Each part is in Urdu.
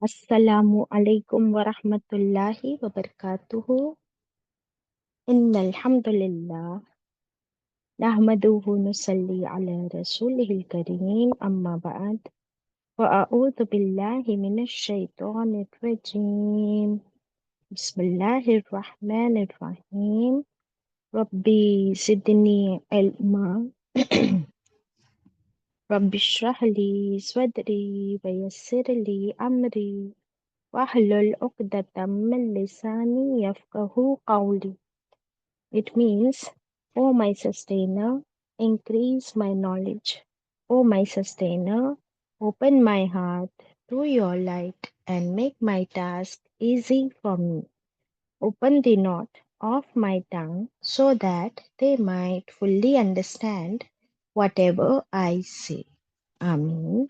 السلام علیکم ورحمۃ اللہ وبرکاتہ۔ ان الحمد للہ نحمده نصلی علی رسولہ الکریم، اما بعد فاعوذ باللہ من الشیطان الرجیم، بسم اللہ الرحمن الرحیم۔ ربی زدنی علما رب اشرح لی صدری ویسر لی امری وَاحْلُلْ عُقْدَةً مِّن لِّسَانِي يَفْقَهُوا قَوْلِي. It means, O my sustainer, increase my knowledge. O my sustainer, open my heart to your light and make my task easy for me. Open the knot of my tongue so that they might fully understand whatever I say. Ameen.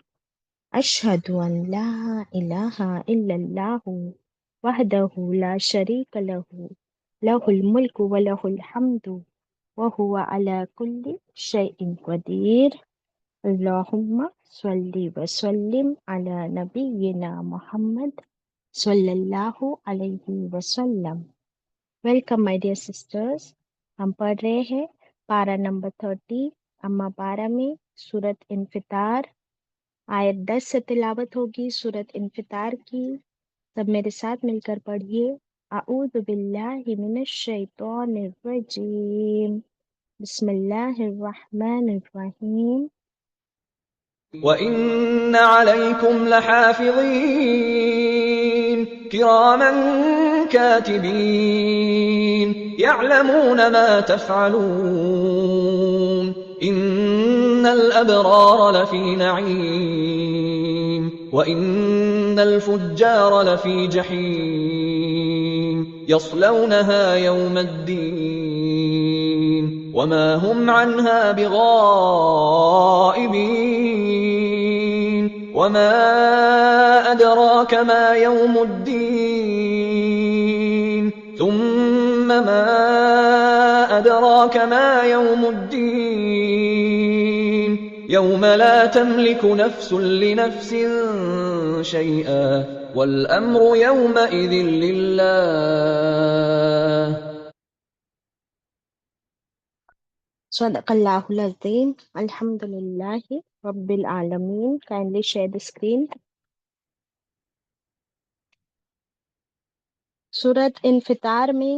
أشهد أن لا إله إلا الله وحده لا شريك له له الملك وله الحمد وهو على كل شيء قدير. اللهم صل وسلم على نبينا محمد صلی اللہ علیہ وسلم۔ ویلکم مائی ڈیئر سسٹرز، ہم پڑھ رہے ہیں پارہ نمبر 30 اما پارہ میں سورت انفطار۔ آیت 10 سے تلاوت ہوگی سورت انفطار کی۔ سب میرے ساتھ مل کر پڑھیے، اعوذ باللہ من الشیطان الرجیم، بسم اللہ الرحمن الرحیم۔ وَإِنَّ عَلَيْكُمْ لَحَافِظِينَ كِرَامًا كَاتِبِينَ يَعْلَمُونَ مَا تَفْعَلُونَ إِنَّ الْأَبْرَارَ لَفِي نَعِيمٍ وَإِنَّ الْفُجَّارَ لَفِي جَحِيمٍ يَصْلَوْنَهَا يَوْمَ الدِّينِ وَمَا هُمْ عَنْهَا بِغَائِبِينَ وَمَا أَدْرَاكَ مَا يَوْمُ الدِّينِ ثُمَّ مَا أَدْرَاكَ مَا يَوْمُ الدِّينِ يَوْمَ لَا تَمْلِكُ نَفْسٌ لِنَفْسٍ شَيْئًا وَالْأَمْرُ يَوْمَئِذٍ لِلَّهِ۔ صدق اللہ العظیم۔ الحمد للہ رب العالمین۔ کائنڈلی شیئر دی اسکرین۔ سورت انفطار میں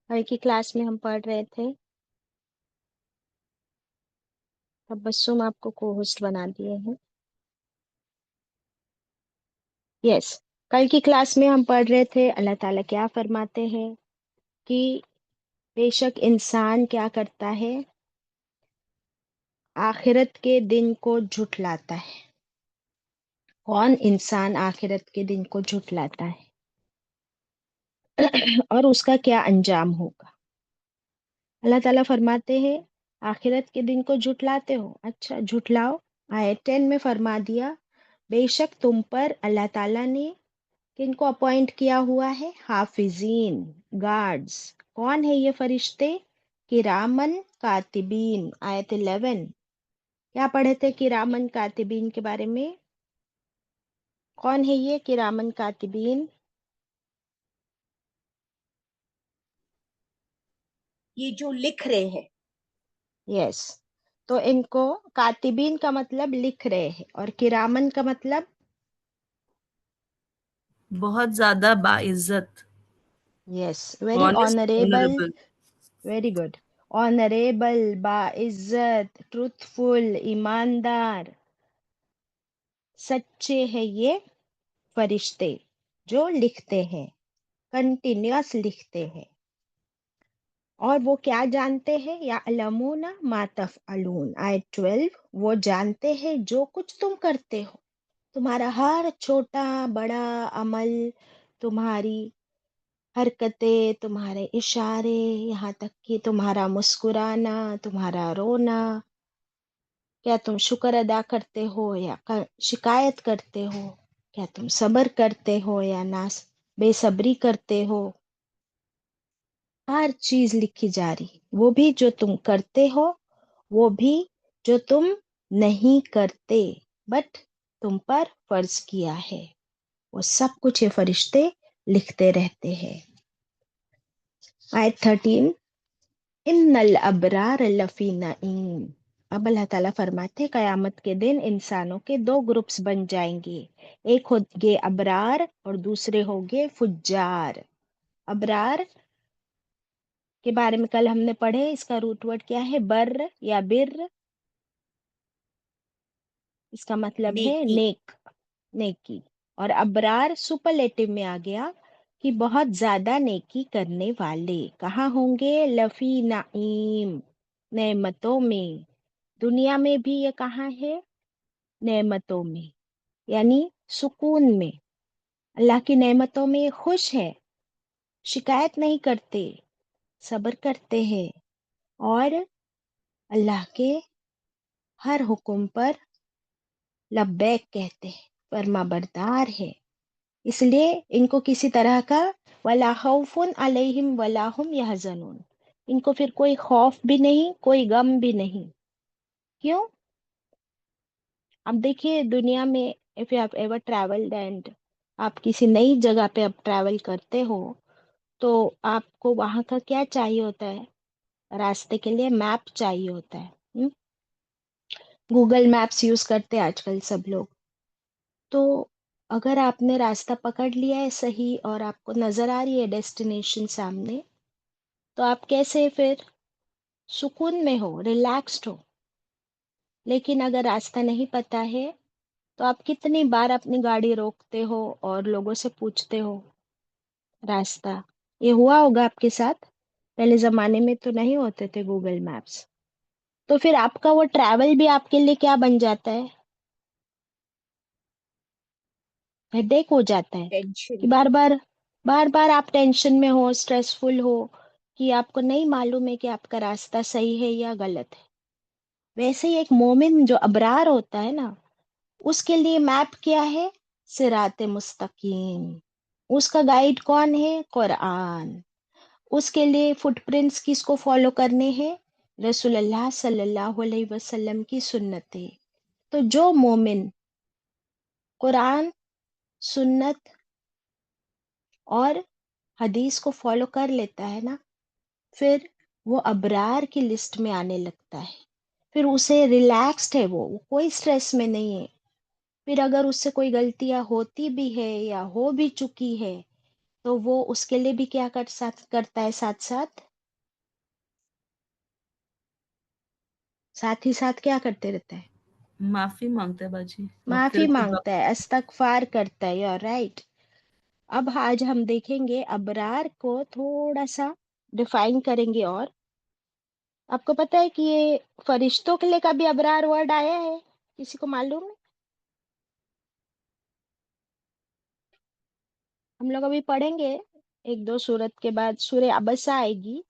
کل کی کلاس میں ہم پڑھ رہے تھے، تبسم آپ کو ہوسٹ بنا دیے ہیں۔ یس، کل کی کلاس میں ہم پڑھ رہے تھے اللہ تعالیٰ کیا فرماتے ہیں کہ بے شک انسان کیا کرتا ہے، آخرت کے دن کو جھٹلاتا ہے۔ کون انسان آخرت کے دن کو جھٹلاتا ہے اور اس کا کیا انجام ہوگا۔ اللہ تعالیٰ فرماتے ہیں آخرت کے دن کو جھٹلاتے ہو، اچھا جھٹلاؤ۔ آیت 10 میں فرما دیا بے شک تم پر اللہ تعالیٰ نے کن کو اپوائنٹ کیا ہوا ہے؟ حافظین، گارڈز۔ کون ہے یہ فرشتے؟ کرامن کاتبین۔ آیت 11 کیا پڑھے تھے کرامن کاتبین کے بارے میں؟ کون ہے یہ کرامن کاتبین؟ یہ جو لکھ رہے ہیں، یس، تو ان کو کاتبین کا مطلب لکھ رہے ہیں، اور کرامن کا مطلب بہت زیادہ باعزت، yes, very honourable, honorable۔ Very good, honourable, باعزت، ٹروتھ فل، ایماندار، سچے ہیں یہ فرشتے جو لکھتے ہیں، کنٹینیوس لکھتے ہیں۔ اور وہ کیا جانتے ہیں؟ یعلمون ما تفعلون۔ آیت 12 وہ جانتے ہیں جو کچھ تم کرتے ہو، تمہارا ہر چھوٹا بڑا عمل، تمہاری حرکتیں، تمہارے اشارے، یہاں تک کہ تمہارا مسکرانا، تمہارا رونا، کیا تم شکر ادا کرتے ہو یا شکایت کرتے ہو، کیا تم صبر کرتے ہو یا بے صبری کرتے ہو، ہر چیز لکھی جا رہی، وہ بھی جو تم کرتے ہو، وہ بھی جو تم نہیں کرتے بٹ تم پر فرض کیا ہے۔ وہ سب کچھ یہ فرشتے لکھتے رہتے ہیں. آیت 13 ان الابرار لفی نعیم. اب اللہ تعالیٰ فرماتے قیامت کے دن انسانوں کے دو گروپس بن جائیں گے. ایک ہوگے ابرار اور دوسرے ہوگے فجار. ابرار کے بارے میں کل ہم نے پڑھے، اس کا روٹ ورڈ کیا ہے؟ بر یا بر. اس کا مطلب ہے نیکی. نیک، نیکی. اور ابرار سپرلیٹو میں آ گیا کہ بہت زیادہ نیکی کرنے والے. کہاں ہوں گے؟ لفی نعیم، نعمتوں میں. دنیا میں بھی یہ کہاں ہے؟ نعمتوں میں، یعنی سکون میں. اللہ کی نعمتوں میں خوش ہے، شکایت نہیں کرتے، صبر کرتے ہیں اور اللہ کے ہر حکم پر لبیک کہتے ہیں، فرما بردار ہے. اس لیے ان کو کسی طرح کا ولا خوف علیہم ولا هم یحزنون، ان کو پھر کوئی خوف بھی نہیں، کوئی غم بھی نہیں. کیوں؟ اب دیکھیے دنیا میں if you have ever traveled and آپ کسی نئی جگہ پہ اب ٹریول کرتے ہو تو آپ کو وہاں کا کیا چاہیے ہوتا ہے؟ راستے کے لیے میپ چاہیے ہوتا ہے. گوگل میپس یوز کرتے ہیں آج کل سب لوگ. تو اگر آپ نے راستہ پکڑ لیا ہے صحیح اور آپ کو نظر آ رہی ہے ڈیسٹینیشن سامنے، تو آپ کیسے پھر سکون میں ہو، ریلیکسڈ ہو. لیکن اگر راستہ نہیں پتہ ہے تو آپ کتنی بار اپنی گاڑی روکتے ہو اور لوگوں سے پوچھتے ہو راستہ. یہ ہوا ہوگا آپ کے ساتھ. پہلے زمانے میں تو نہیں ہوتے تھے گوگل میپس. تو پھر آپ کا وہ ٹریول بھی آپ کے لیے کیا بن جاتا ہے؟ ہیڈیک ہو جاتا ہے ٹینشن. کہ بار بار آپ ٹینشن میں ہو، اسٹریسفل ہو، کہ آپ کو نہیں معلوم ہے کہ آپ کا راستہ صحیح ہے یا غلط ہے. ویسے ہی ایک مومن جو ابرار ہوتا ہے نا، اس کے لیے میپ کیا ہے؟ صراط مستقیم. اس کا گائیڈ کون ہے؟ قرآن. اس کے لیے فٹ پرنٹس کس کو فالو کرنے ہیں؟ رسول اللہ صلی اللہ علیہ وسلم کی سنتیں. تو جو مومن قرآن، سنت اور حدیث کو فالو کر لیتا ہے نا، پھر وہ ابرار کی لسٹ میں آنے لگتا ہے. پھر اسے ریلیکسڈ ہے، وہ کوئی سٹریس میں نہیں ہے. پھر اگر اس سے کوئی غلطیاں ہوتی بھی ہے یا ہو بھی چکی ہے تو وہ اس کے لیے بھی کیا کرتا ہے؟ ساتھ ہی ساتھ کیا کرتے رہتا ہے؟ معافی مانگتا ہے باجی. معافی مغفرت کی دعا. مانگتا ہے، استغفار کرتا ہے. You right. اب آج ہم دیکھیں گے ابرار کو تھوڑا سا ڈیفائن کریں گے. اور آپ کو پتہ ہے کہ یہ فرشتوں کے لیے کبھی ابرار ورڈ آیا ہے؟ کسی کو معلوم ہے؟ ہم لوگ ابھی پڑھیں گے ایک دو سورت کے بعد سورہ عبسہ آئے گی.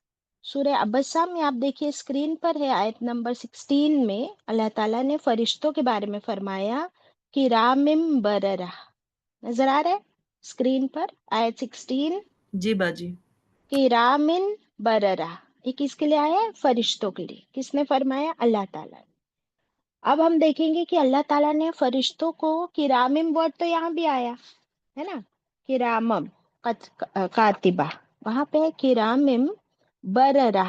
سورہ عبسہ میں آپ دیکھیے اسکرین پر ہے آیت نمبر 16 میں اللہ تعالیٰ نے فرشتوں کے بارے میں فرمایا کہ رامم بررہ. نظر آ رہا ہے اسکرین پر آیت 16 جی باجی. کہ رامن بررہ. یہ کس کے لیے آیا ہے؟ فرشتوں کے لیے. کس نے فرمایا؟ اللہ تعالیٰ نے. اب ہم دیکھیں گے کہ اللہ تعالیٰ نے فرشتوں کو کرامم ورڈ تو یہاں بھی آیا ہے نا، کرامم کاتبہ، وہاں پہ کرامم بررہ.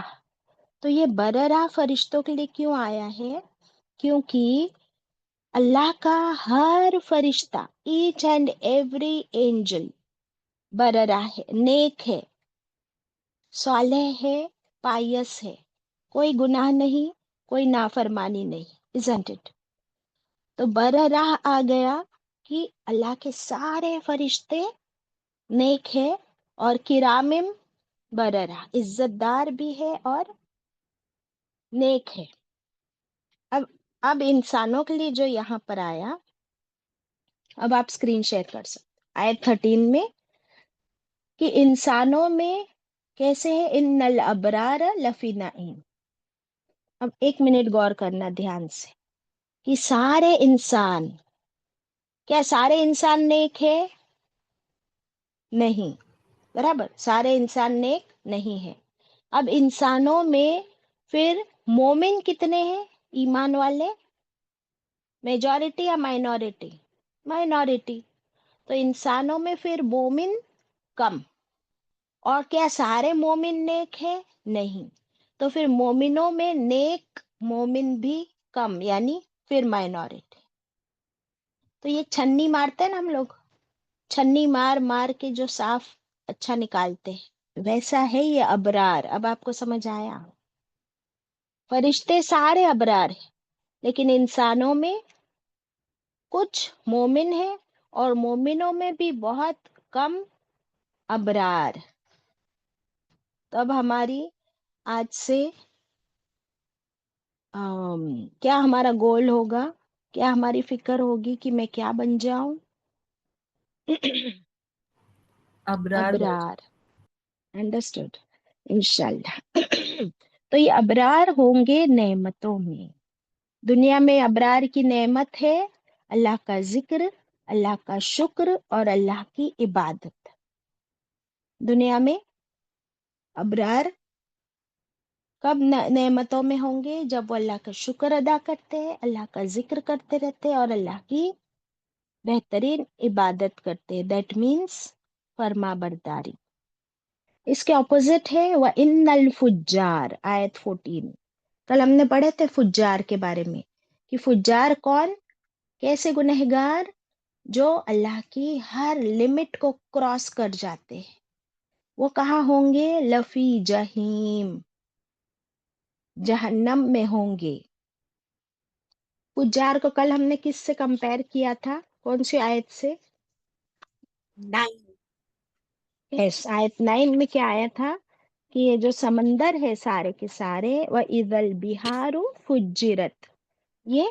تو یہ بررہ فرشتوں کے لیے کیوں آیا ہے؟ کیونکہ اللہ کا ہر فرشتہ، ایچ اینڈ ایوری اینجل بررہ ہے، نیک ہے، صالح ہے، پائس ہے. کوئی گناہ نہیں، کوئی نافرمانی نہیں. isn't it؟ تو بررہ آ گیا کہ اللہ کے سارے فرشتے نیک ہے اور کرامم بررہ عزت دار بھی ہے اور نیک ہے. اب انسانوں کے لیے جو یہاں پر آیا، اب آپ اسکرین شیئر کر سکتے آیت 13 میں کہ انسانوں میں کیسے ہے؟ ان الابرار لفی نعیم. اب ایک منٹ غور کرنا دھیان سے کہ سارے انسان، کیا سارے انسان نیک ہے؟ نہیں. برابر، سارے انسان نیک نہیں ہے. اب انسانوں میں پھر مومن کتنے ہیں؟ ایمان والے میجورٹی یا مائنورٹی؟ مائنورٹی. تو انسانوں میں پھر مومن کم، اور کیا سارے مومن نیک ہے؟ نہیں، تو پھر مومنوں میں نیک مومن بھی کم، یعنی پھر مائنورٹی۔ تو یہ چھنی مارتے ہیں نا ہم لوگ، چھنی مار مار کے جو صاف اچھا نکالتے ہیں، ویسا ہے یہ ابرار۔ اب آپ کو سمجھ آیا؟ فرشتے سارے ابرار ہیں، لیکن انسانوں میں کچھ مومن ہیں، اور مومنوں میں بھی بہت کم ابرار۔ تو اب ہماری آج سے کیا ہمارا گول ہوگا، کیا ہماری فکر ہوگی کہ میں کیا بن جاؤں؟ ابرار باجی۔ ابرار۔ انڈرسٹوڈ؟ انشاءاللہ۔ تو یہ ابرار ہوں گے نعمتوں میں۔ دنیا میں ابرار کی نعمت ہے اللہ کا ذکر، اللہ کا شکر اور اللہ کی عبادت۔ دنیا میں ابرار کب نعمتوں میں ہوں گے؟ جب وہ اللہ کا شکر ادا کرتے ہیں، اللہ کا ذکر کرتے رہتے ہیں، اور اللہ کی بہترین عبادت کرتے ہیں، دیٹ مینس فرما برداری۔ اس کے اپوزٹ ہے وَإِنَّ الْفُجَّارَ، آیت 14۔ کل ہم نے پڑھے تھے فجار کے بارے میں، کہ فجار کون؟ کیسے گنہگار؟ جو اللہ کی ہر لمٹ کو کراس کر جاتے ہیں۔ وہ کہاں ہوں گے؟ لفی جہیم، جہنم میں ہوں گے۔ فجار کو کل ہم نے کس سے کمپیر کیا تھا؟ کون سی آیت سے؟ 9۔ یس، آیت 9 میں کیا آیا تھا؟ کہ یہ جو سمندر ہے سارے کے سارے، وَإِذَا الْبِحَارُ فُجِّرَتْ، یہ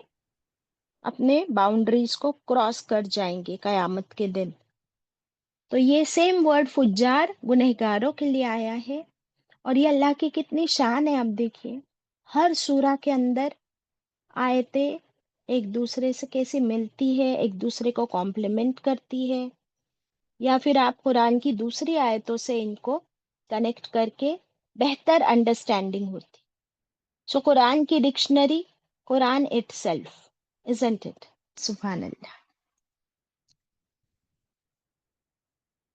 اپنے باؤنڈریز کو کراس کر جائیں گے قیامت کے دن۔ تو یہ سیم ورڈ فجار گنہگاروں کے لیے آیا ہے، اور یہ اللہ کی کتنی شان ہے۔ اب دیکھیے ہر سورہ کے اندر آیتیں ایک دوسرے سے کیسے ملتی ہے، ایک دوسرے کو کمپلیمنٹ کرتی ہے، یا پھر آپ قرآن کی دوسری آیتوں سے ان کو کنیکٹ کر کے بہتر انڈرسٹینڈنگ ہوتی۔ سو قرآن کی dictionary, Quran it self, isn't it؟ سبحان اللہ۔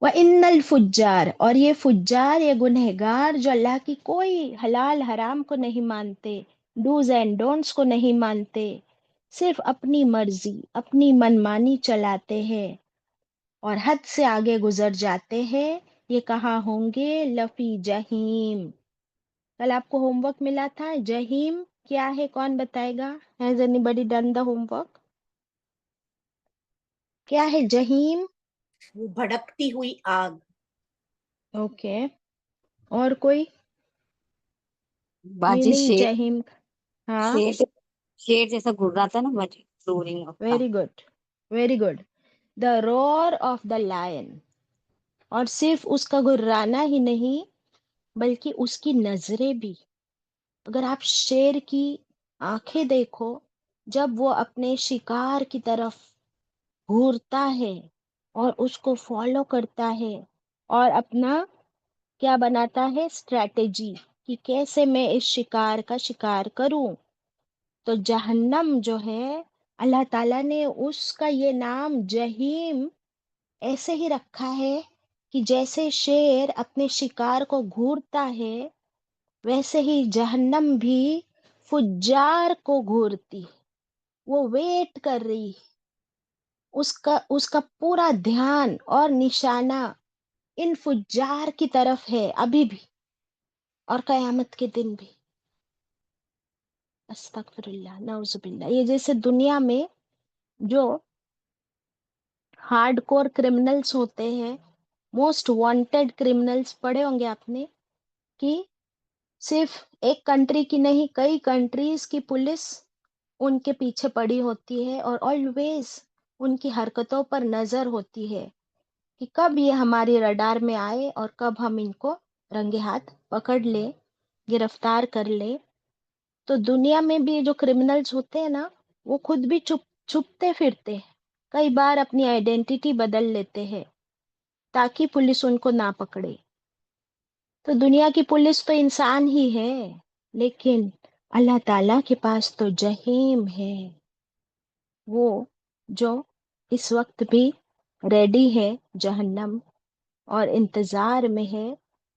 وَإِنَّ الْفُجَّارَ، اور یہ فجار، یہ گنہگار جو اللہ کی کوئی حلال حرام کو نہیں مانتے، ڈوز اینڈ ڈونٹس کو نہیں مانتے، صرف اپنی مرضی، اپنی منمانی چلاتے ہیں اور حد سے آگے گزر جاتے ہیں، یہ کہاں ہوں گے؟ لفی جہیم۔ کل آپ کو ہوم ورک ملا تھا، جہیم کیا ہے؟ کون بتائے گا؟ Has anybody done the homework? کیا ہے جہیم؟ وہ بھڑکتی ہوئی آگ۔ اوکے، اور کوئی باجی میننگ جہیم؟ ہاں، شیر جیسا گھر رہا تھا نا باجی، roaring of the. Very good, very good. The roar of the line. اور صرف اس کا گھرانا ہی نہیں، بلکہ اس کی نظریں بھی۔ اگر آپ شیر کی آنکھیں دیکھو، جب وہ اپنے شکار کی طرف گھورتا ہے اور اس کو فالو کرتا ہے اور اپنا کیا بناتا ہے؟ اسٹریٹجی، کہ کیسے میں اس شکار کا شکار کروں۔ تو جہنم جو ہے، اللہ تعالیٰ نے اس کا یہ نام جہیم ایسے ہی رکھا ہے کہ جیسے شیر اپنے شکار کو گھورتا ہے، ویسے ہی جہنم بھی فجار کو گھورتی، وہ ویٹ کر رہی، اس کا پورا دھیان اور نشانہ ان فجار کی طرف ہے ابھی بھی، اور قیامت کے دن بھی۔ استغفر اللہ، نعوذ باللہ۔ یہ جیسے دنیا میں جو ہارڈ کور کرمنلز ہوتے ہیں، موسٹ وانٹیڈ کرمنلز، پڑھے ہوں گے آپ نے کہ صرف ایک کنٹری کی نہیں، کئی کنٹریز کی پولیس ان کے پیچھے پڑی ہوتی ہے، اور آلویز ان کی حرکتوں پر نظر ہوتی ہے کہ کب یہ ہماری رڈار میں آئے اور کب ہم ان کو رنگے ہاتھ پکڑ لے، گرفتار کر لے۔ تو دنیا میں بھی جو کرمنلز ہوتے ہیں نا، وہ خود بھی چھپتے پھرتے ہیں، کئی بار اپنی آئیڈینٹی بدل لیتے ہیں تاکہ پولیس ان کو نہ پکڑے۔ تو دنیا کی پولیس تو انسان ہی ہے، لیکن اللہ تعالیٰ کے پاس تو جہیم ہے، وہ جو اس وقت بھی ریڈی ہے جہنم اور انتظار میں ہے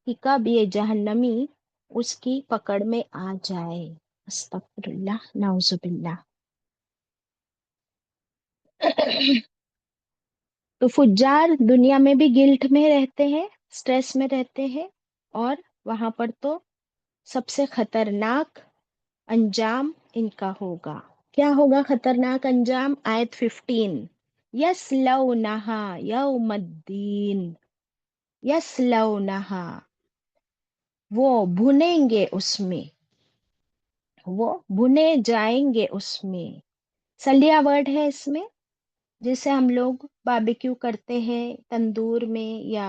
کہ کب یہ جہنمی اس کی پکڑ میں آ جائے. استغفر اللہ، نعوذ باللہ. تو فجار دنیا میں بھی گلٹ میں رہتے ہیں، سٹریس میں رہتے ہیں، اور وہاں پر تو سب سے خطرناک انجام ان کا ہوگا. کیا ہوگا خطرناک انجام؟ آیت 15، یسلونہا یوم الدین. یسلونہا، وہ بھنیں گے اس میں، وہ بھنے جائیں گے اس میں. سلیا ورڈ ہے اس میں، جسے ہم لوگ باربیکیو کرتے ہیں تندور میں یا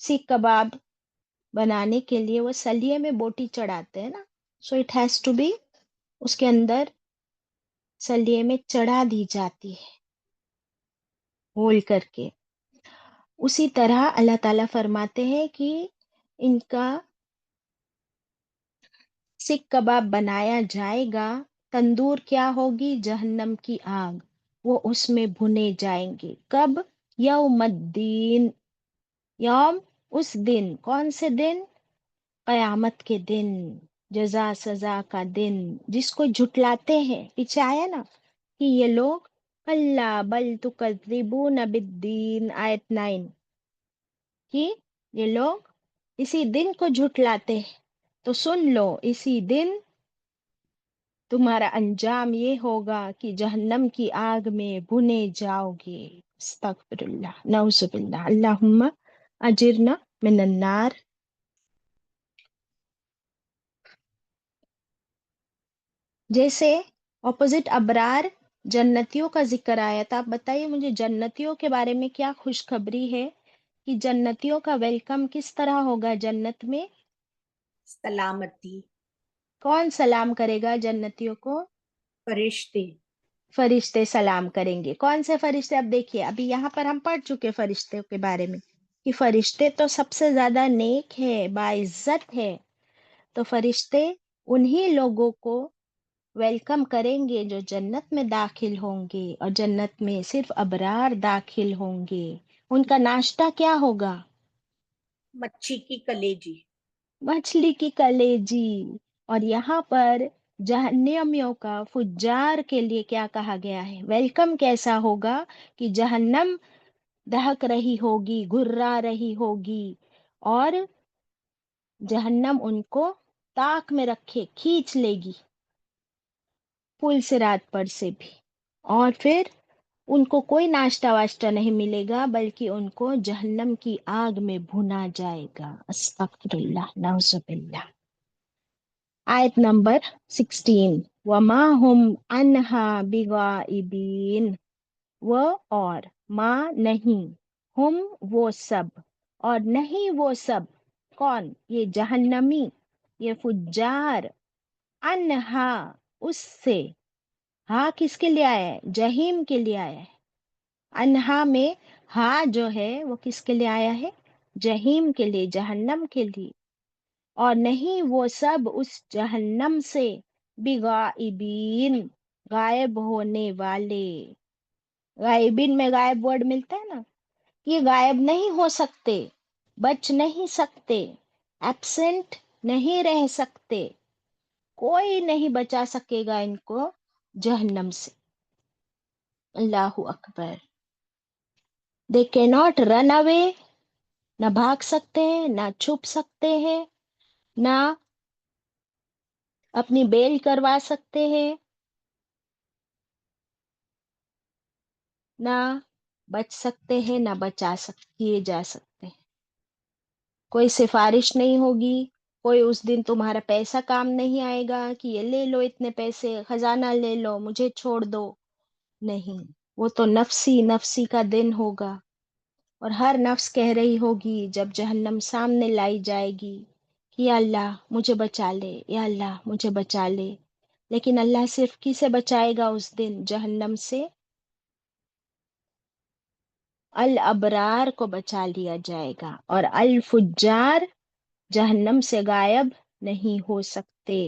سیخ کباب بنانے کے لیے، وہ سلیے میں بوٹی چڑھاتے ہیں نا. So it has to be, اس کے اندر سلیے میں چڑھا دی جاتی ہے ہول کر کے. اسی طرح اللہ تعالیٰ فرماتے ہیں کہ ان کا سیخ کباب بنایا جائے گا. تندور کیا ہوگی؟ جہنم کی آگ. وہ اس میں بھنے جائیں گے. کب؟ یوم الدین، یوم اس دن. کون سے دن؟ قیامت کے دن، جزا سزا کا دن، جس کو جھٹلاتے ہیں. پیچھے آیا نا کہ یہ لوگ کلا بل تکذبون بالدین، آیت 9، کہ یہ لوگ اسی دن کو جھٹلاتے ہیں. تو سن لو، اسی دن تمہارا انجام یہ ہوگا کہ جہنم کی آگ میں بھنے جاؤ گے. استغفر اللہ، نعوذ باللہ. اللہم اجرنا من النار. جیسے اپوزٹ ابرار جنتیوں کا ذکر آیا تھا. آپ بتائیے مجھے جنتیوں کے بارے میں کیا خوشخبری ہے کہ جنتیوں کا ویلکم کس طرح ہوگا جنت میں؟ سلامتی. کون سلام کرے گا جنتیوں کو؟ فرشتے. فرشتے سلام کریں گے. کون سے فرشتے؟ اب دیکھیے، ابھی یہاں پر ہم پڑھ چکے فرشتوں کے بارے میں کہ فرشتے تو سب سے زیادہ نیک ہے، باعزت ہے. تو فرشتے انہی لوگوں کو ویلکم کریں گے جو جنت میں داخل ہوں گے، اور جنت میں صرف ابرار داخل ہوں گے. ان کا ناشتہ کیا ہوگا؟ مچھی کی کلیجی. مچھلی کی کلیجی. اور یہاں پر جہنمیوں کا، فجار کے لیے کیا کہا گیا ہے؟ ویلکم کیسا ہوگا کہ جہنم دہک رہی ہوگی، گھرا رہی ہوگی، اور جہنم ان کو تاک میں رکھے کھینچ لے گی پل صراط پر سے بھی. اور پھر ان کو کوئی ناشتہ واشتہ نہیں ملے گا، بلکہ ان کو جہنم کی آگ میں بھونا جائے گا. استغفر اللہ، نعوذ باللہ. آیت نمبر 16، وما ہم عنہا بغائبین. وہ اور ما نہیں، ہم وہ سب، اور نہیں وہ سب. کون؟ یہ جہنمی، یہ فجار. انہا، اس سے. ہاں کس کے لیے آیا ہے؟ جہیم کے لیے آیا ہے. انہا میں ہاں جو ہے وہ کس کے لیے آیا ہے؟ جہیم کے لیے، جہنم کے لیے. اور نہیں وہ سب اس جہنم سے بغائبین، غائب ہونے والے. غائبین میں غائب ورڈ ملتا ہے نا، یہ غائب نہیں ہو سکتے، بچ نہیں سکتے، ایبسنٹ نہیں رہ سکتے. کوئی نہیں بچا سکے گا ان کو جہنم سے. اللہ اکبر. دے کی ناٹ رن اوے، نہ بھاگ سکتے ہیں، نہ چھپ سکتے ہیں، نہ اپنی بیل کروا سکتے ہیں، نہ بچ سکتے ہیں، نہ کیے جا سکتے ہیں. کوئی سفارش نہیں ہوگی. کوئی اس دن تمہارا پیسہ کام نہیں آئے گا کہ یہ لے لو، اتنے پیسے خزانہ لے لو، مجھے چھوڑ دو. نہیں، وہ تو نفسی نفسی کا دن ہوگا. اور ہر نفس کہہ رہی ہوگی جب جہنم سامنے لائی جائے گی کہ یا اللہ مجھے بچا لے، یا اللہ مجھے بچا لے. لیکن اللہ صرف کسے بچائے گا اس دن جہنم سے؟ الابرار کو بچا لیا جائے گا، اور الفجار جہنم سے غائب نہیں ہو سکتے.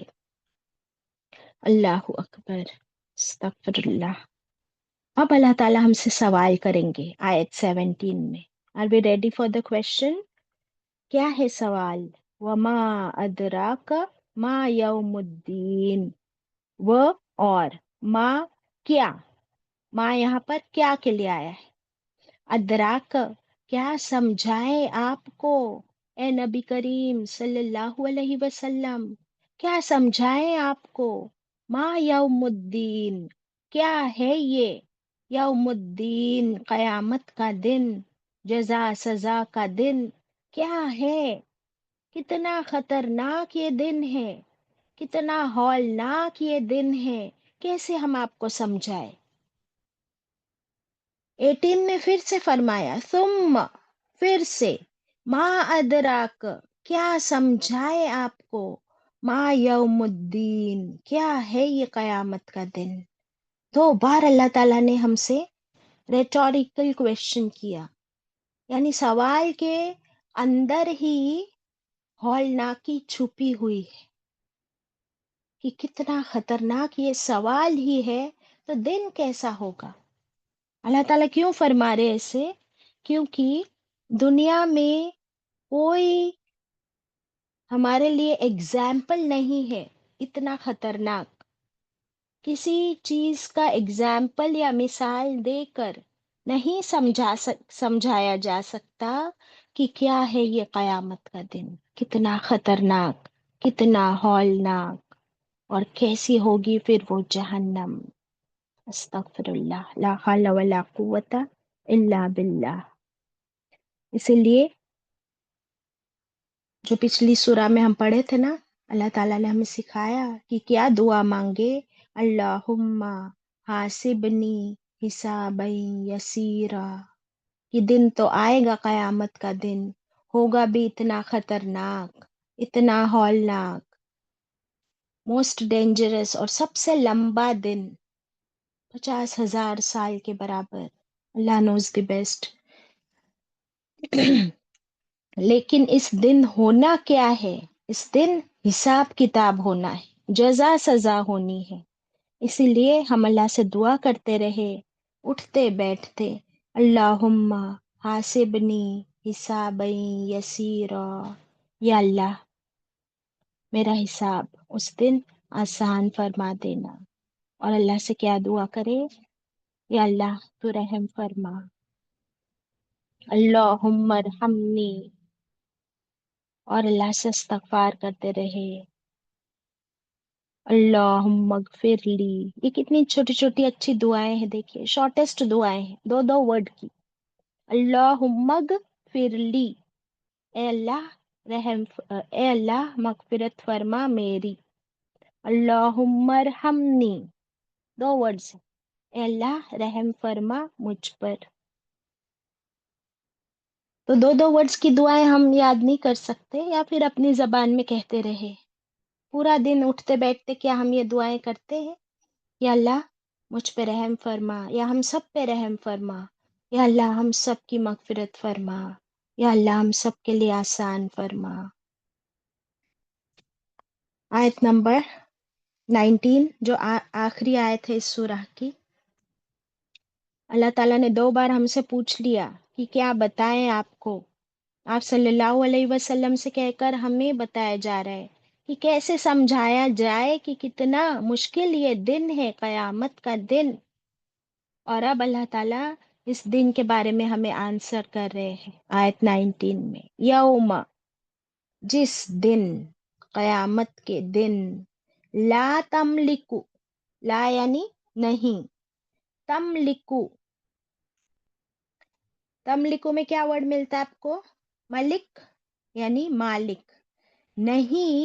اللہ اکبر، استغفر اللہ. اب اللہ تعالیٰ ہم سے سوال کریں گے آیت 17 میں. Are we ready for the question? کیا ہے سوال؟ وما ادراک ما یوم الدین. وہ اور ما کیا، ما یہاں پر کیا کے لیے آیا ہے. ادراک کیا سمجھائے آپ کو اے نبی کریم صلی اللہ علیہ وسلم، کیا سمجھائے آپ کو. ما یوم الدین کیا ہے یہ، یوم الدین قیامت کا دن، جزا سزا کا دن کیا ہے. کتنا خطرناک یہ دن ہے، کتنا ہولناک یہ دن ہے، کیسے ہم آپ کو سمجھائے. 18 میں پھر سے فرمایا ثم، پھر سے، ما ادراک کیا سمجھائے آپ کو، ما یوم الدین کیا ہے یہ قیامت کا دن. 2 بار اللہ تعالیٰ نے ہم سے ریٹوریکل کویشچن کیا، یعنی سوال کے اندر ہی ہولناکی چھپی ہوئی ہے کہ کتنا خطرناک یہ سوال ہی ہے تو دن کیسا ہوگا. اللہ تعالیٰ کیوں فرما رہے ایسے؟ کیونکہ دنیا میں کوئی ہمارے لیے اگزامپل نہیں ہے اتنا خطرناک. کسی چیز کا اگزامپل یا مثال دے کر نہیں سمجھایا جا سکتا کہ کیا ہے یہ قیامت کا دن، کتنا خطرناک، کتنا ہولناک، اور کیسی ہوگی پھر وہ جہنم. استغفر اللہ، لا حول ولا قوت الا باللہ. اسی لیے جو پچھلی سورہ میں ہم پڑھے تھے نا، اللہ تعالیٰ نے ہمیں سکھایا کہ کیا دعا مانگے. اللہم حاسبنی حسابا یسیرا. یہ دن تو آئے گا، قیامت کا دن ہوگا بھی اتنا خطرناک، اتنا ہولناک، موسٹ ڈینجرس اور سب سے لمبا دن، 50,000 سال کے برابر. اللہ نوز دی بیسٹ. لیکن اس دن ہونا کیا ہے؟ اس دن حساب کتاب ہونا ہے، جزا سزا ہونی ہے. اسی لیے ہم اللہ سے دعا کرتے رہے اٹھتے بیٹھتے، اللہم حاسبنی حسابا یسیرا. یا اللہ میرا حساب اس دن آسان فرما دینا. اور اللہ سے کیا دعا کرے؟ یا اللہ تو رحم فرما. اللہم ارحمنی، اور اللہ سے استغفار کرتے رہے. اللہم اغفر لی. یہ کتنی چھوٹی چھوٹی اچھی دعائیں ہیں، دیکھیے شارٹیسٹ دعائیں ہیں، 2 ورڈ کی. اللہم اغفر لی، اے اللہ اے اللہ مغفرت فرما میری. اللہم ارحمنی، 2 ورڈز، اے اللہ رحم فرما مجھ پر. تو 2 ورڈز کی دعائیں ہم یاد نہیں کر سکتے یا پھر اپنی زبان میں کہتے رہے. پورا دن اٹھتے بیٹھتے کیا ہم یہ دعائیں کرتے ہیں؟ یا اللہ مجھ پہ رحم فرما، یا ہم سب پہ رحم فرما، یا اللہ ہم سب کی مغفرت فرما، یا اللہ ہم سب کے لیے آسان فرما. آیت نمبر 19 جو آخری آیت ہے اس سورہ کی، اللہ تعالیٰ نے 2 بار ہم سے پوچھ لیا کہ کیا بتائیں آپ کو. آپ صلی اللہ علیہ وسلم سے کہہ کر ہمیں بتایا جا رہا ہے کہ کیسے سمجھایا جائے کہ کتنا مشکل یہ دن ہے، قیامت کا دن. اور اب اللہ تعالیٰ اس دن کے بارے میں ہمیں آنسر کر رہے ہیں آیت 19 میں. یوم، جس دن، قیامت کے دن، لا تملکو، لا یعنی نہیں، تملکو، تملکو میں کیا ورڈ ملتا ہے آپ کو؟ ملک یعنی مالک. نہیں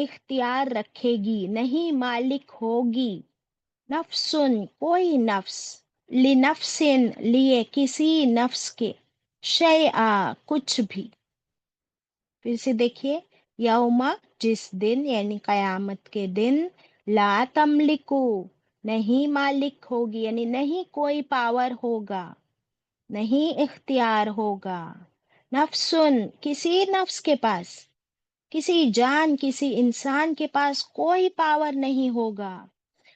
اختیار رکھے گی، نہیں مالک ہوگی. نفسن، کوئی نفس، لنفسن، لیے کسی نفس کے، شیئا، کچھ بھی. پھر سے دیکھیے، یوما جس دن یعنی قیامت کے دن، لا تملکو نہیں مالک ہوگی یعنی نہیں کوئی پاور ہوگا، نہیں اختیار ہوگا. نفسن کسی نفس کے پاس، کسی جان، کسی انسان کے پاس کوئی پاور نہیں ہوگا.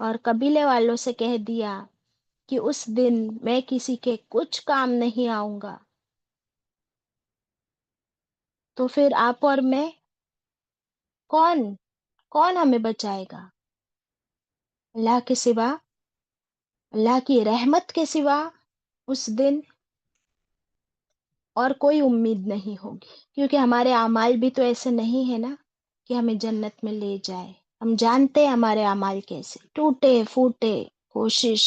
اور قبیلے والوں سے کہہ دیا کہ اس دن میں کسی کے کچھ کام نہیں آؤں گا، تو پھر آپ اور میں کون کون ہمیں بچائے گا؟ اللہ کے سوا، اللہ کی رحمت کے سوا اس دن اور کوئی امید نہیں ہوگی، کیونکہ ہمارے اعمال بھی تو ایسے نہیں ہے نا کہ ہمیں جنت میں لے جائے۔ ہم جانتے ہیں ہمارے اعمال کیسے ٹوٹے پھوٹے، کوشش،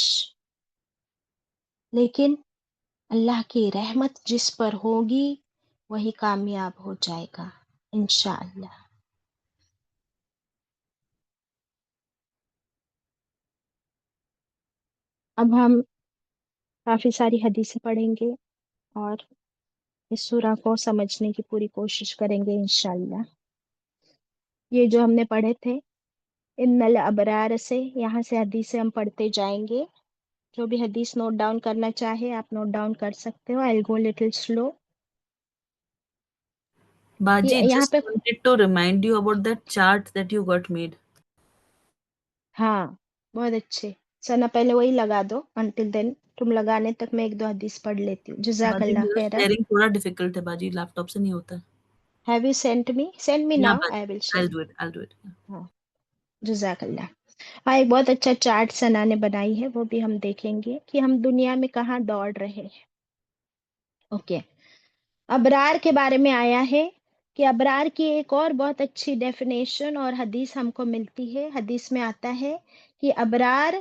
لیکن اللہ کی رحمت جس پر ہوگی وہی کامیاب ہو جائے گا انشاءاللہ۔ اب ہم کافی ساری حدیثیں پڑھیں گے اور اس سورہ کو سمجھنے کی پوری کوشش کریں گے انشاءاللہ۔ یہ جو ہم نے پڑھے تھے ان الابرار سے، یہاں سے حدیثیں ہم پڑھتے جائیں گے۔ جو بھی حدیث نوٹ ڈاؤن کرنا چاہے آپ نوٹ ڈاؤن کر سکتے ہو۔ I'll go little slow۔ Baji, یہاں just پہ wanted to remind you about that chart that you got made. ہاں بہت اچھے سنا، پہلے وہی لگا دو until then، تم لگانے تک میں ایک دو حدیث پڑھ لیتی ہوں۔ جزاک باجی اللہ میرا خیرا۔ شیئرنگ تھوڑا ڈیفیکلٹ ہے باجی، لیپ ٹاپ سے نہیں ہوتا ہے۔ Have you sent me یا now؟ باجی I will I'll share۔ do it, I'll do it. ہاں جزاک اللہ۔ ہاں ایک بہت اچھا چارٹ سنا نے بنائی ہے، وہ بھی ہم دیکھیں گے کہ ہم دنیا میں کہاں دوڑ رہے ہیں۔ اوکے، ابرار کے بارے میں آیا ہے کہ ابرار کی ایک اور بہت اچھی ڈیفینیشن اور حدیث ہم کو ملتی ہے۔ حدیث میں آتا ہے کہ ابرار،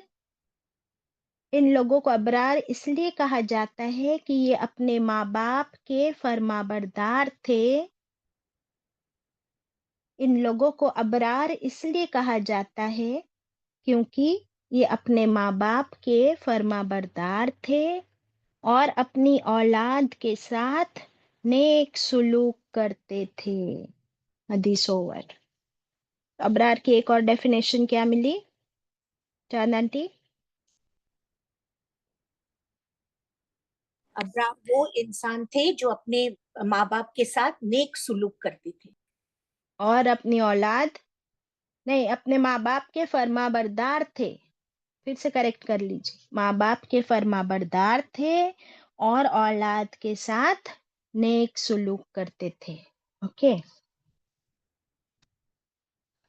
ان لوگوں کو ابرار اس لیے کہا جاتا ہے کہ یہ اپنے ماں باپ کے فرما بردار تھے۔ ان لوگوں کو ابرار اس لیے کہا جاتا ہے کیونکہ یہ اپنے ماں باپ کے فرما بردار تھے اور اپنی اولاد کے ساتھ نیک سلوک کرتے تھے۔ حدیث اوور۔ ابرار کی ایک اور ڈیفینیشن کیا ملی چاند آنٹی؟ ابرار وہ انسان تھے جو اپنے ماں باپ کے ساتھ نیک سلوک کرتے تھے اور اپنی اولاد نہیں، اپنے ماں باپ کے فرما بردار تھے۔ پھر سے کریکٹ کر لیجیے، ماں باپ کے فرما بردار تھے اور اولاد کے ساتھ نیک سلوک کرتے تھے۔ اوکے،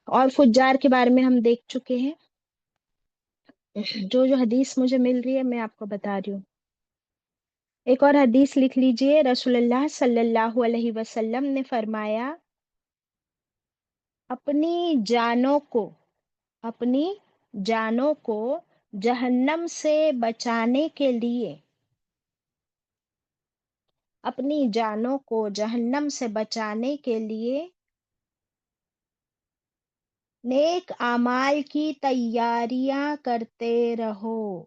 اور فجار کے بارے میں ہم دیکھ چکے ہیں۔ جو حدیث مجھے مل رہی ہے میں آپ کو بتا رہی ہوں۔ ایک اور حدیث لکھ لیجئے، رسول اللہ صلی اللہ علیہ وسلم نے فرمایا، اپنی جانوں کو جہنم سے بچانے کے لیے، اپنی جانوں کو جہنم سے بچانے کے لیے نیک اعمال کی تیاریاں کرتے رہو۔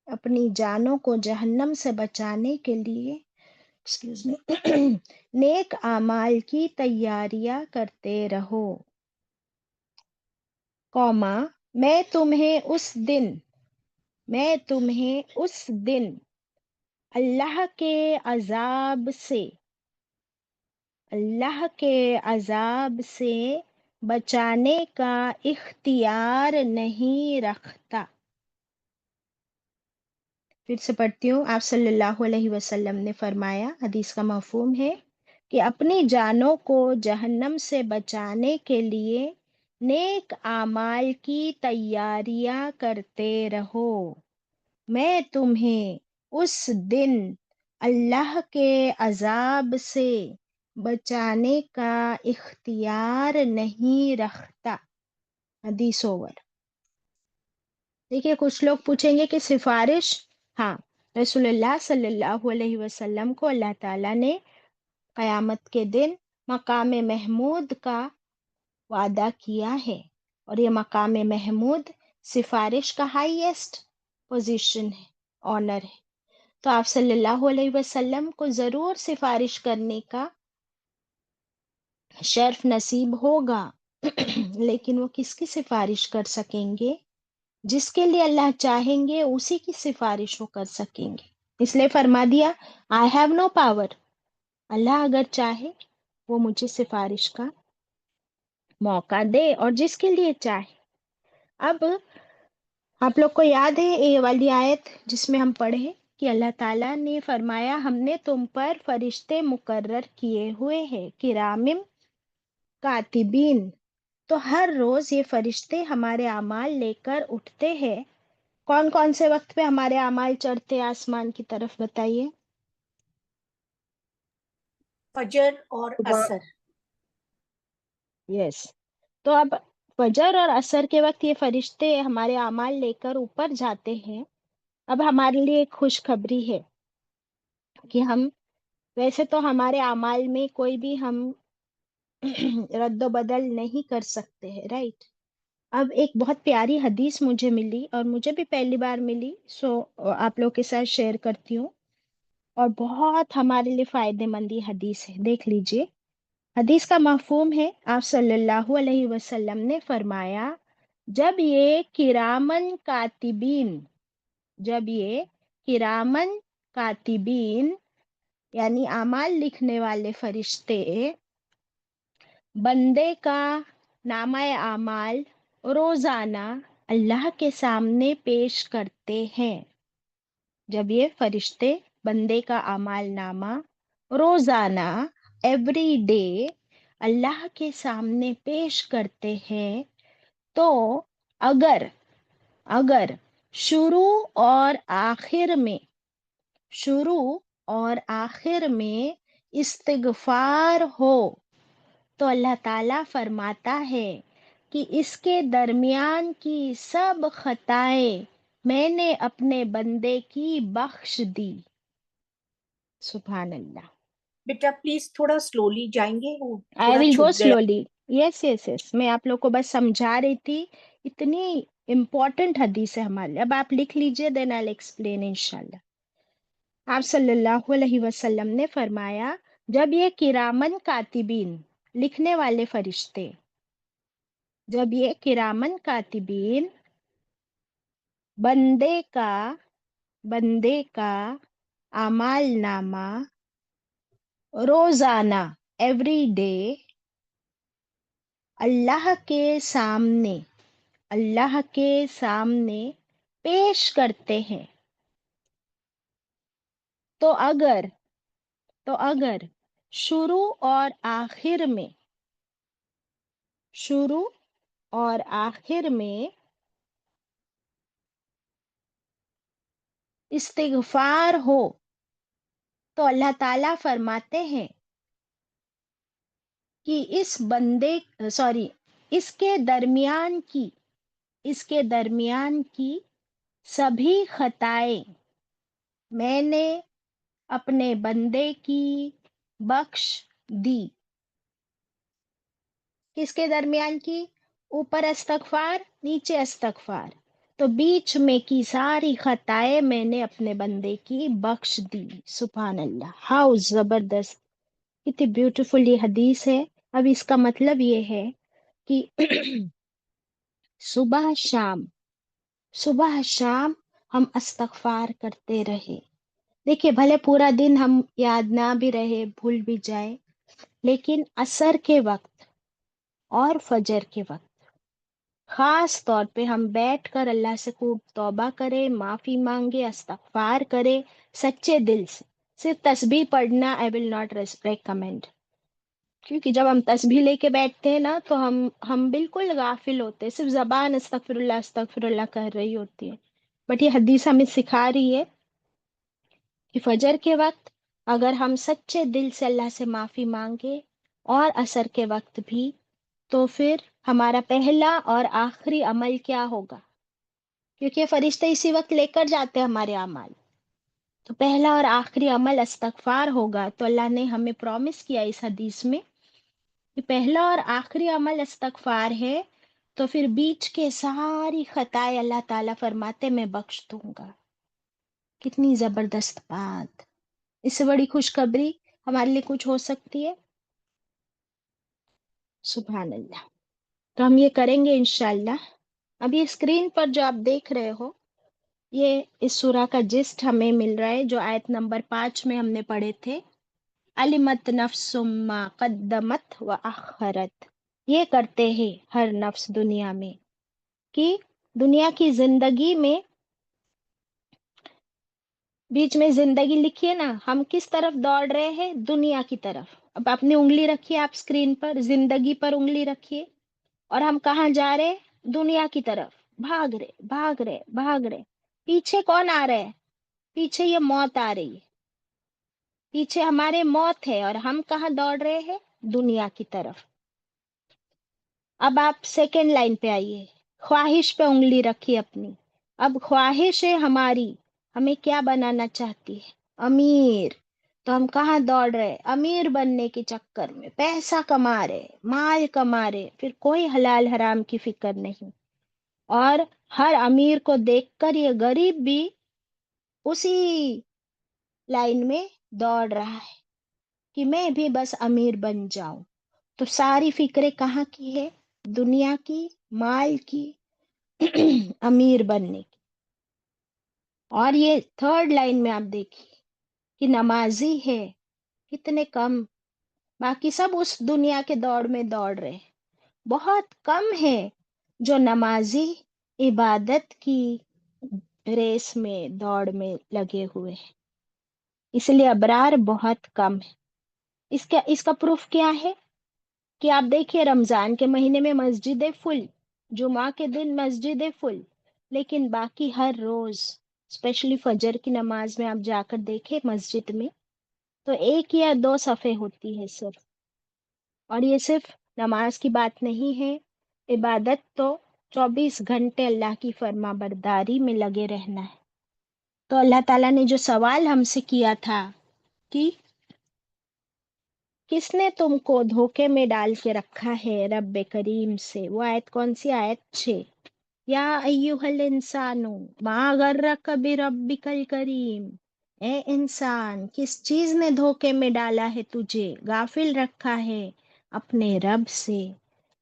اپنی جانوں کو جہنم سے بچانے کے لیے ایکسکیوز می نیک اعمال کی تیاریاں کرتے رہو، قوما میں تمہیں اس دن اللہ کے عذاب سے بچانے کا اختیار نہیں رکھتا۔ پھر سے پڑھتی ہوں، آپ صلی اللہ علیہ وسلم نے فرمایا، حدیث کا مفہوم ہے کہ اپنی جانوں کو جہنم سے بچانے کے لیے نیک اعمال کی تیاریاں کرتے رہو، میں تمہیں اس دن اللہ کے عذاب سے بچانے کا اختیار نہیں رکھتا۔ حدیث اوور۔ دیکھیے کچھ لوگ پوچھیں گے کہ سفارش، ہاں رسول اللہ صلی اللہ علیہ وسلم کو اللہ تعالیٰ نے قیامت کے دن مقام محمود کا وعدہ کیا ہے، اور یہ مقام محمود سفارش کا ہائیسٹ پوزیشن ہے، آنر ہے، تو آپ صلی اللہ علیہ وسلم کو ضرور سفارش کرنے کا شرف نصیب ہوگا لیکن وہ کس کی سفارش کر سکیں گے؟ جس کے لیے اللہ چاہیں گے اسی کی سفارش وہ کر سکیں گے۔ اس لیے فرما دیا I have no power، اللہ اگر چاہے وہ مجھے سفارش کا موقع دے اور جس کے لیے چاہے۔ اب آپ لوگ کو یاد ہے یہ والی آیت جس میں ہم پڑھے کہ اللہ تعالیٰ نے فرمایا ہم نے تم پر فرشتے مقرر کیے ہوئے ہیں کرامم کاتبین، تو ہر روز یہ فرشتے ہمارے اعمال لے کر اٹھتے ہیں۔ کون کون سے وقت پہ ہمارے اعمال چڑھتے ہیں آسمان کی طرف بتائیے؟ فجر اور صبح اثر۔ یس، تو اب فجر اور عصر کے وقت یہ فرشتے ہمارے اعمال لے کر اوپر جاتے ہیں۔ اب ہمارے لیے ایک خوشخبری ہے کہ ہم ویسے تو ہمارے اعمال میں کوئی بھی ہم رد و بدل نہیں کر سکتے ہیں، رائٹ؟ اب ایک بہت پیاری حدیث مجھے ملی اور مجھے بھی پہلی بار ملی، سو آپ لوگ کے ساتھ شیئر کرتی ہوں، اور بہت ہمارے لیے فائدے مند یہ حدیث ہے، دیکھ لیجئے۔ حدیث کا مفہوم ہے، آپ صلی اللہ علیہ وسلم نے فرمایا جب یہ کرامن کاتبین یعنی اعمال لکھنے والے فرشتے بندے کا نامہ اعمال روزانہ اللہ کے سامنے پیش کرتے ہیں، جب یہ فرشتے بندے کا اعمال نامہ روزانہ ایوری ڈے اللہ کے سامنے پیش کرتے ہیں، تو اگر شروع اور آخر میں استغفار ہو تو اللہ تعالیٰ فرماتا ہے کہ اس کے درمیان کی سب خطائیں میں نے اپنے بندے کی بخش دی۔ سبحان اللہ۔ بیٹا پلیز تھوڑا سلولی جائیں گے، وہ آئی تھوڑا ول گو چھپ گیا۔ سلولی۔ یس میں آپ لوگ کو بس سمجھا رہی تھی، اتنی امپورٹنٹ حدیث ہے ہمارے لیے۔ اب آپ لکھ لیجئے، دین آئی ایکسپلین انشاءاللہ۔ آپ صلی اللہ علیہ وسلم نے فرمایا جب یہ کرامن کاتبین لکھنے والے فرشتے، جب یہ کرامن کاتبین بندے کا اعمال نامہ روزانہ ایوری ڈے اللہ کے سامنے پیش کرتے ہیں، تو اگر شروع اور آخر میں استغفار ہو تو اللہ تعالیٰ فرماتے ہیں کہ اس کے درمیان کی سبھی خطائیں میں نے اپنے بندے کی بخش دی۔ کس کے درمیان کی؟ اوپر استغفار، نیچے استغفار، تو بیچ میں کی ساری خطائیں میں نے اپنے بندے کی بخش دی۔ سبحان اللہ، ہاؤ زبردست، کتنی بیوٹیفل یہ حدیث ہے۔ اب اس کا مطلب یہ ہے کہ صبح شام ہم استغفار کرتے رہے۔ دیکھیے بھلے پورا دن ہم یاد نہ بھی رہے، بھول بھی جائے، لیکن عصر کے وقت اور فجر کے وقت خاص طور پہ ہم بیٹھ کر اللہ سے خوب توبہ کرے، معافی مانگے، استغفار کرے سچے دل سے۔ صرف تسبیح پڑھنا I will not recommend، کیونکہ جب ہم تسبیح لے کے بیٹھتے ہیں نا تو ہم بالکل غافل ہوتے ہیں، صرف زبان استغفر اللہ کہہ رہی ہوتی ہے۔ بٹ یہ حدیث ہمیں سکھا رہی ہے کہ فجر کے وقت اگر ہم سچے دل سے اللہ سے معافی مانگے اور عصر کے وقت بھی، تو پھر ہمارا پہلا اور آخری عمل کیا ہوگا؟ کیونکہ فرشتے اسی وقت لے کر جاتے ہیں ہمارے اعمال، تو پہلا اور آخری عمل استغفار ہوگا۔ تو اللہ نے ہمیں پرومس کیا اس حدیث میں کہ پہلا اور آخری عمل استغفار ہے، تو پھر بیچ کے ساری خطائیں اللہ تعالیٰ فرماتے میں بخش دوں گا۔ کتنی زبردست بات، اس سے بڑی خوشخبری ہمارے لیے کچھ ہو سکتی ہے؟ سبحان اللہ۔ تو ہم یہ کریں گے انشاءاللہ۔ اب یہ اسکرین پر جو آپ دیکھ رہے ہو، یہ اس سورہ کا جسٹ ہمیں مل رہا ہے جو آیت نمبر 5 میں ہم نے پڑھے تھے، علمت نفس ما قدمت و اخرت۔ یہ کرتے ہیں ہر نفس دنیا میں کہ دنیا کی زندگی میں بیچ میں زندگی لکھیے نا، ہم کس طرف دوڑ رہے ہیں؟ دنیا کی طرف. اب اپنی انگلی رکھیے آپ اسکرین پر، زندگی پر انگلی رکھیے، اور ہم کہاں جا رہے؟ دنیا کی طرف. بھاگ رہے بھاگ رہے بھاگ رہے. پیچھے کون آ رہے؟ پیچھے یہ موت آ رہی ہے، پیچھے ہمارے موت ہے، اور ہم کہاں دوڑ رہے ہیں؟ دنیا کی طرف. اب آپ سیکنڈ لائن پہ آئیے، خواہش پہ انگلی رکھیے اپنی. اب خواہش ہے ہماری، ہمیں کیا بنانا چاہتی ہے؟ امیر. تو ہم کہاں دوڑ رہے؟ امیر بننے کے چکر میں، پیسہ کما رہے، مال کما رہے، پھر کوئی حلال حرام کی فکر نہیں. اور ہر امیر کو دیکھ کر یہ غریب بھی اسی لائن میں دوڑ رہا ہے کہ میں بھی بس امیر بن جاؤں. تو ساری فکریں کہاں کی ہے؟ دنیا کی، مال کی، امیر بننے کی. اور یہ تھرڈ لائن میں آپ دیکھیے کہ نمازی ہے کتنے کم، باقی سب اس دنیا کے دوڑ میں دوڑ رہے. بہت کم ہے جو نمازی عبادت کی ریس میں، دوڑ میں لگے ہوئے ہیں. اس لیے ابرار بہت کم ہے. اس کا پروف کیا ہے؟ کہ آپ دیکھیے رمضان کے مہینے میں مسجدیں فل، جمعہ کے دن مسجدیں فل، لیکن باقی ہر روز اسپیشلی فجر کی نماز میں آپ جا کر دیکھیں مسجد میں تو ایک یا دو صفحے ہوتی ہے صرف. اور یہ صرف نماز کی بات نہیں ہے، عبادت تو 24 گھنٹے اللہ کی فرما برداری میں لگے رہنا ہے. تو اللہ تعالیٰ نے جو سوال ہم سے کیا تھا کہ کس نے تم کو دھوکے میں ڈال کے رکھا ہے رب کریم سے، وہ آیت کون سی؟ آیت 6. یا ایوہ الانسان ما غرک بربک الکریم، اے انسان کس چیز نے دھوکے میں ڈالا ہے تجھے، غافل رکھا ہے اپنے رب سے.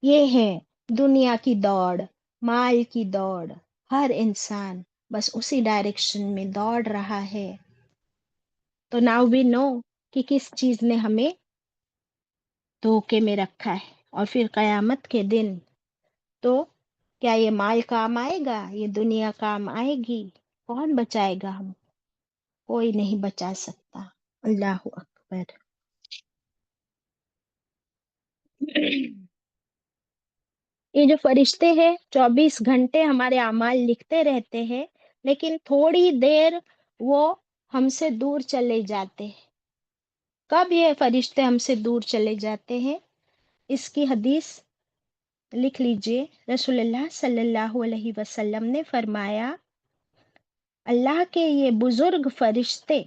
یہ ہے دنیا کی دوڑ، مال کی دوڑ. ہر انسان بس اسی ڈائریکشن میں دوڑ رہا ہے. تو ناؤ وی نو کہ کس چیز نے ہمیں دھوکے میں رکھا ہے. اور پھر قیامت کے دن تو کیا یہ مال کام آئے گا؟ یہ دنیا کام آئے گی؟ کون بچائے گا ہم؟ کوئی نہیں بچا سکتا. اللہ اکبر. یہ جو فرشتے ہیں 24 گھنٹے ہمارے اعمال لکھتے رہتے ہیں، لیکن تھوڑی دیر وہ ہم سے دور چلے جاتے ہیں. کب یہ فرشتے ہم سے دور چلے جاتے ہیں؟ اس کی حدیث لکھ لیجئے. رسول اللہ صلی اللہ علیہ وسلم نے فرمایا، اللہ کے یہ بزرگ فرشتے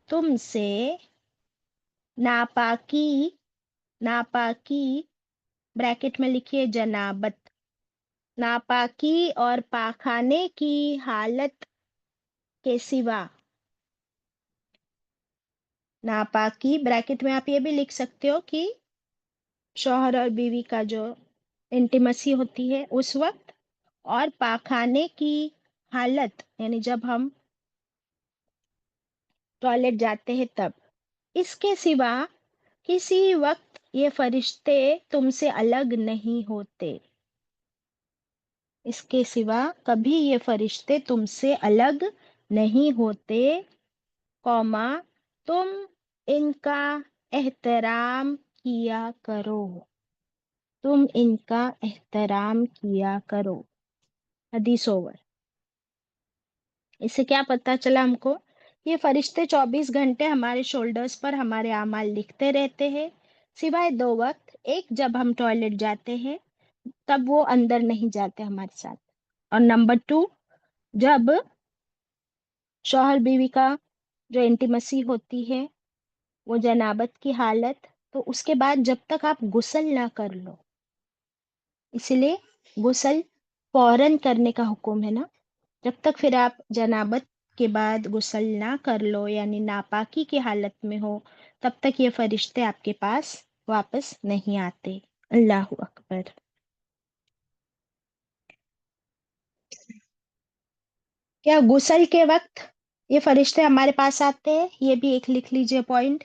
تم سے ناپاکی بریکٹ میں لکھیے جنابت، ناپاکی اور پاخانے کی حالت کے سوا، ناپاکی بریکٹ میں آپ یہ بھی لکھ سکتے ہو کہ شوہر اور بیوی کا جو انٹیمسی ہوتی ہے اس وقت، اور پاخانے کی حالت یعنی جب ہم ٹوائلٹ جاتے ہیں تب. اس کے سوا کسی وقت یہ فرشتے تم سے الگ نہیں ہوتے. اس کے سوا کبھی یہ فرشتے تم سے الگ نہیں ہوتے، قوما تم ان کا احترام کیا کرو، تم ان کا احترام کیا کرو. حدیث اوور. اس سے کیا پتا چلا ہم کو؟ یہ فرشتے 24 گھنٹے ہمارے شولڈرز پر ہمارے اعمال لکھتے رہتے ہیں، سوائے 2 وقت. ایک جب ہم ٹوائلٹ جاتے ہیں تب وہ اندر نہیں جاتے ہمارے ساتھ، اور نمبر 2 جب شوہر بیوی کا جو انٹیمسی ہوتی ہے وہ جنابت کی حالت، تو اس کے بعد جب تک آپ غسل نہ کر لو، اسی لیے غسل فوراً کرنے کا حکم ہے نا. جب تک پھر آپ جنابت کے بعد غسل نہ کر لو یعنی ناپاکی کی حالت میں ہو، تب تک یہ فرشتے آپ کے پاس واپس نہیں آتے. اللہ اکبر. کیا غسل کے وقت یہ فرشتے ہمارے پاس آتے ہیں؟ یہ بھی ایک لکھ لیجئے پوائنٹ